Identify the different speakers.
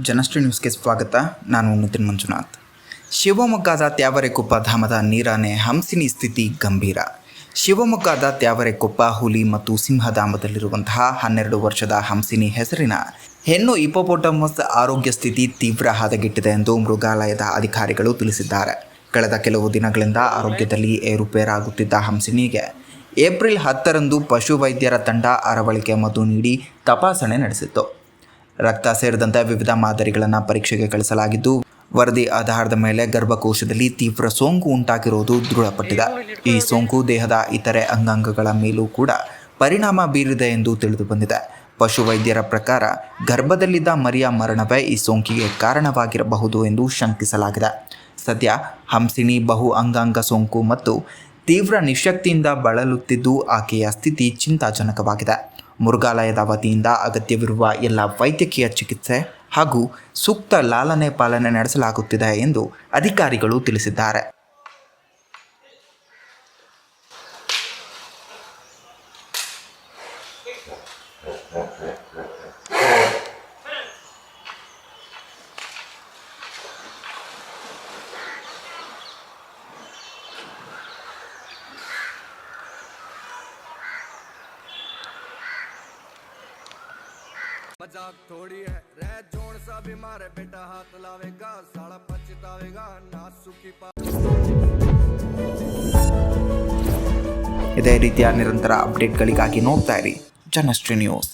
Speaker 1: ಜನಶ್ರೀ ನ್ಯೂಸ್ಗೆ ಸ್ವಾಗತ. ನಾನು ನಿತಿನ್ ಮಂಜುನಾಥ್. ಶಿವಮೊಗ್ಗದ ತ್ಯಾವರೆಕೊಪ್ಪ ಧಾಮದ ನೀರಾನೆ ಹಂಸಿನಿ ಸ್ಥಿತಿ ಗಂಭೀರ. ಶಿವಮೊಗ್ಗದ ತ್ಯಾವರೆಕೊಪ್ಪ ಹುಲಿ ಮತ್ತು ಸಿಂಹಧಾಮದಲ್ಲಿರುವಂತಹ 12 ವರ್ಷದ ಹಂಸಿನಿ ಹೆಸರಿನ ಹೆಣ್ಣು ಹಿಪ್ಪೋಪೋಟಮಸ್ ಆರೋಗ್ಯ ಸ್ಥಿತಿ ತೀವ್ರ ಹದಗೆಟ್ಟಿದೆ ಎಂದು ಮೃಗಾಲಯದ ಅಧಿಕಾರಿಗಳು ತಿಳಿಸಿದ್ದಾರೆ. ಕಳೆದ ಕೆಲವು ದಿನಗಳಿಂದ ಆರೋಗ್ಯದಲ್ಲಿ ಏರುಪೇರಾಗುತ್ತಿದ್ದ ಹಂಸಿನಿಗೆ ಏಪ್ರಿಲ್ 10ರಂದು ಪಶುವೈದ್ಯರ ತಂಡ ಅರವಳಿಕೆ ಮದ್ದು ನೀಡಿ ತಪಾಸಣೆ ನಡೆಸಿತ್ತು. ರಕ್ತ ಸೇರಿದಂತೆ ವಿವಿಧ ಮಾದರಿಗಳನ್ನು ಪರೀಕ್ಷೆಗೆ ಕಳಿಸಲಾಗಿದ್ದು, ವರದಿ ಆಧಾರದ ಮೇಲೆ ಗರ್ಭಕೋಶದಲ್ಲಿ ತೀವ್ರ ಸೋಂಕು ಉಂಟಾಗಿರುವುದು ದೃಢಪಟ್ಟಿದೆ. ಈ ಸೋಂಕು ದೇಹದ ಇತರೆ ಅಂಗಾಂಗಗಳ ಮೇಲೂ ಕೂಡ ಪರಿಣಾಮ ಬೀರಿದೆ ಎಂದು ತಿಳಿದು ಬಂದಿದೆ. ಪಶುವೈದ್ಯರ ಪ್ರಕಾರ ಗರ್ಭದಲ್ಲಿದ್ದ ಮರಿಯ ಮರಣವೇ ಈ ಸೋಂಕಿಗೆ ಕಾರಣವಾಗಿರಬಹುದು ಎಂದು ಶಂಕಿಸಲಾಗಿದೆ. ಸದ್ಯ ಹಂಸಿನಿ ಬಹು ಅಂಗಾಂಗ ಸೋಂಕು ಮತ್ತು ತೀವ್ರ ನಿಶಕ್ತಿಯಿಂದ ಬಳಲುತ್ತಿದ್ದು ಆಕೆಯ ಸ್ಥಿತಿ ಚಿಂತಾಜನಕವಾಗಿದೆ. ಮೃಗಾಲಯದ ವತಿಯಿಂದ ಅಗತ್ಯವಿರುವ ಎಲ್ಲ ವೈದ್ಯಕೀಯ ಚಿಕಿತ್ಸೆ ಹಾಗೂ ಸೂಕ್ತ ಲಾಲನೆ ಪಾಲನೆ ನಡೆಸಲಾಗುತ್ತಿದೆ ಎಂದು ಅಧಿಕಾರಿಗಳು ತಿಳಿಸಿದ್ದಾರೆ.
Speaker 2: मजाक थोड़ी है रह जोड़ सा भी मारे बेटा हाथ लावेगा साला पछतावेगा नासुकी
Speaker 1: ಇದೇ ರೀತಿಯ ನಿರಂತರ ಅಪ್ಡೇಟ್ಗಳಿಗಾಗಿ ನೋಡ್ತಾ ಇರಿ ಜನಶ್ರೀ ನ್ಯೂಸ್.